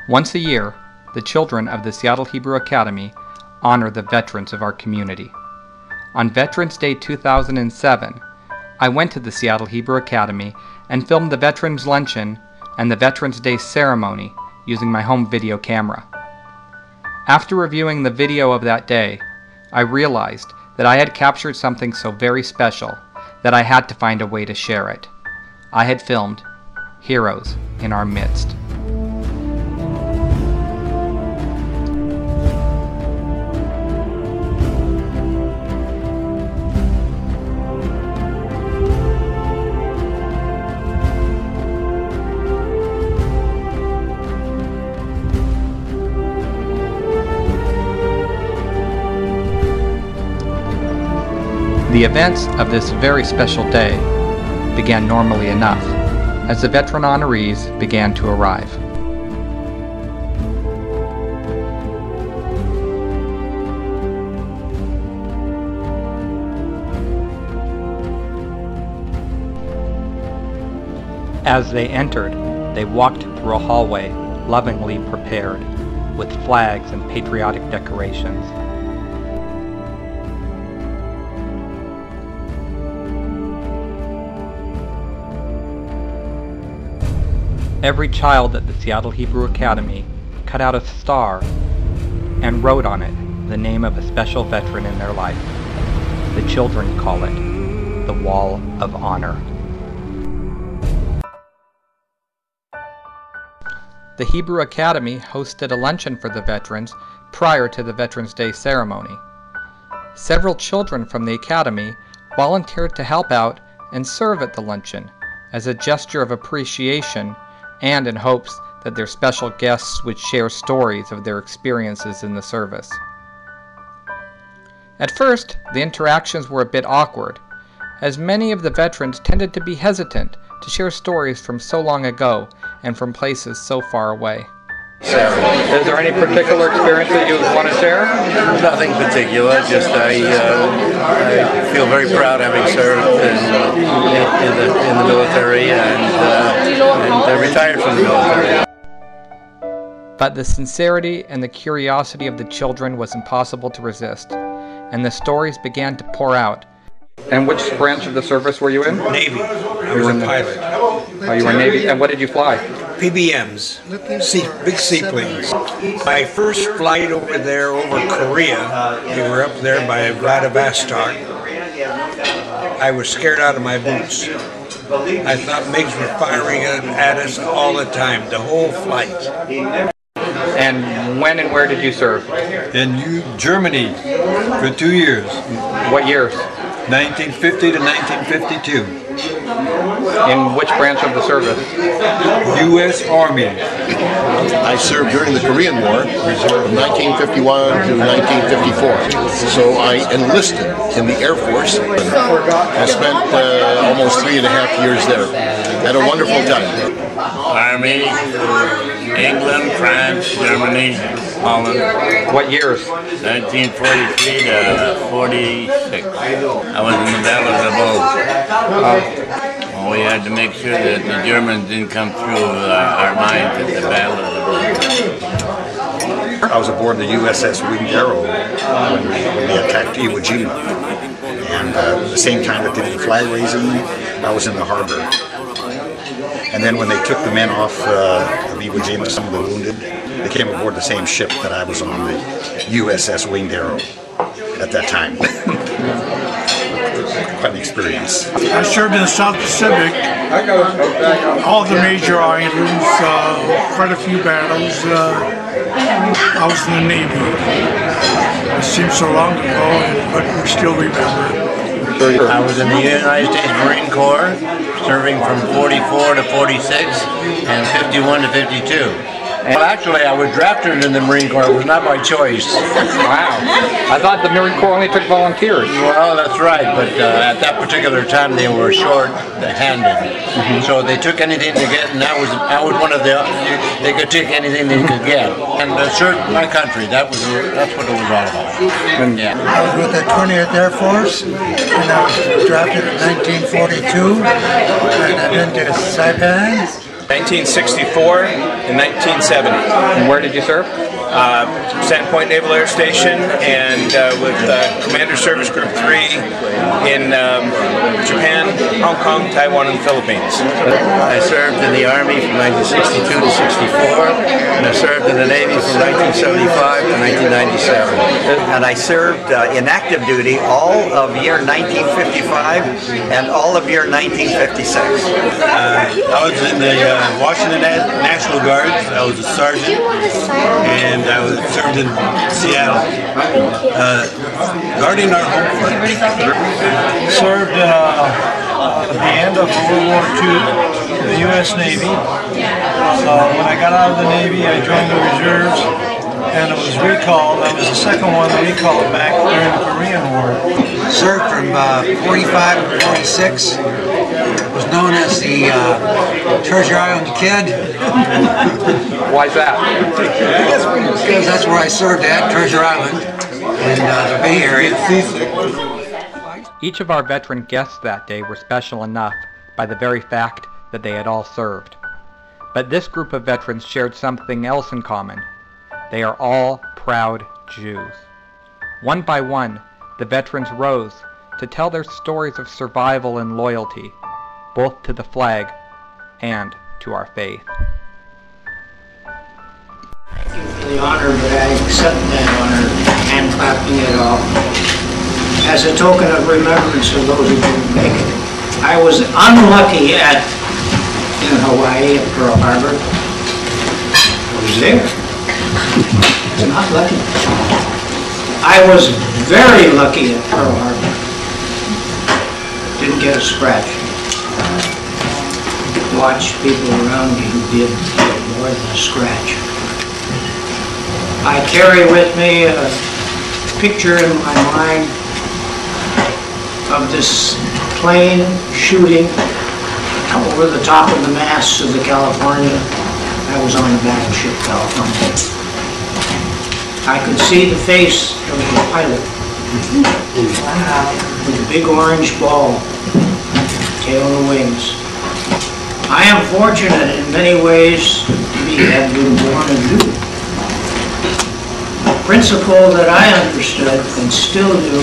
Once a year, the children of the Seattle Hebrew Academy honor the veterans of our community. On Veterans Day 2007, I went to the Seattle Hebrew Academy and filmed the Veterans Luncheon and the Veterans Day ceremony using my home video camera. After reviewing the video of that day, I realized that I had captured something so very special that I had to find a way to share it. I had filmed heroes in our midst. The events of this very special day began normally enough as the veteran honorees began to arrive. As they entered, they walked through a hallway lovingly prepared with flags and patriotic decorations. Every child at the Seattle Hebrew Academy cut out a star and wrote on it the name of a special veteran in their life. The children call it the Wall of Honor. The Hebrew Academy hosted a luncheon for the veterans prior to the Veterans Day ceremony. Several children from the Academy volunteered to help out and serve at the luncheon as a gesture of appreciation and in hopes that their special guests would share stories of their experiences in the service. At first, the interactions were a bit awkward, as many of the veterans tended to be hesitant to share stories from so long ago and from places so far away. Is there any particular experience that you want to share? Nothing particular, just I feel very proud having served in the military and retired from the military. But the sincerity and the curiosity of the children was impossible to resist, and the stories began to pour out. And which branch of the service were you in? Navy. I was a pilot. Oh, you were Navy? And what did you fly? PBMs, big seaplanes. My first flight over there, over Korea, we were up there by Vladivostok. I was scared out of my boots. I thought MiGs were firing at us all the time, the whole flight. And when and where did you serve? In Germany for 2 years. What years? 1950 to 1952. In which branch of the service? U.S. Army. I served during the Korean War from 1951 to 1954. So I enlisted in the Air Force. I spent almost 3.5 years there. Had a wonderful time. Army, England, France, Germany, Holland. What years? 1943 to 46. I was in the Battle of the Bulge. We had to make sure that the Germans didn't come through our lines at the Battle of the Bulge. I was aboard the USS Winged Arrow when they attacked Iwo Jima. And at the same time that they did the flag raising, I was in the harbor. And then when they took the men off of Iwo Jima, some of the wounded, they came aboard the same ship that I was on, the USS Winged Arrow at that time. Quite an experience. I served in the South Pacific, all the major islands, quite a few battles. I was in the Navy. It seems so long ago, but we still remember. I was in the United States Marine Corps, serving from 44 to 46 and 51 to 52. Well, actually, I was drafted in the Marine Corps. It was not my choice. Wow. I thought the Marine Corps only took volunteers. Well, that's right, but at that particular time they were short-handed. So they took anything to get, and I was one of the, they could take anything they could get. And serve my country, that's what it was all about. Yeah. I was with the 20th Air Force, and I was drafted in 1942, and I've been to Saipan. Thank 1964 and 1970. And where did you serve? Sandpoint Naval Air Station and with Commander Service Group 3 in Japan, Hong Kong, Taiwan, and Philippines. I served in the Army from 1962 to 64, and I served in the Navy from 1975 to 1997. And I served in active duty all of year 1955 and all of year 1956. I was in the Washington National Guard. I was a sergeant, and I was served in Seattle, guarding our home front. Served in at the end of World War II in the U.S. Navy. When I got out of the Navy, I joined the reserves, and it was recalled. I was the second one recalled back during the Korean War. Served from 45 to 46. Was known as the Treasure Island Kid. Why's that? Because that's where I served at, Treasure Island, in the Bay Area. Each of our veteran guests that day were special enough by the very fact that they had all served. But this group of veterans shared something else in common. They are all proud Jews. One by one, the veterans rose to tell their stories of survival and loyalty, both to the flag and to our faith. Thank you for the honor, but I accept that honor, hand clapping it off, as a token of remembrance of those who didn't make it. I was unlucky in Hawaii at Pearl Harbor. I was there. I was not lucky. I was very lucky at Pearl Harbor. Didn't get a scratch. Watched people around me who did get more than a scratch. I carry with me a picture in my mind of this plane shooting over the top of the masts of the California. I was on the battleship California. I could see the face of the pilot with a big orange ball, tail and wings. I am fortunate in many ways to have been born anew. The principle that I understood and still do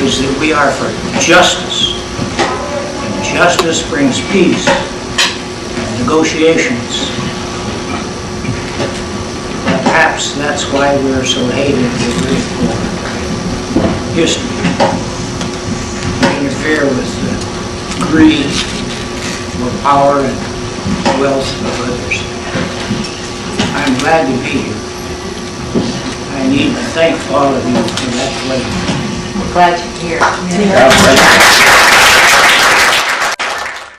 is that we are for justice. And justice brings peace and negotiations. Perhaps that's why we're so hated with history. Interfere with the greed for power and wealth of others. I'm glad to be here. I need to thank all of you for that pleasure. We're glad you're here.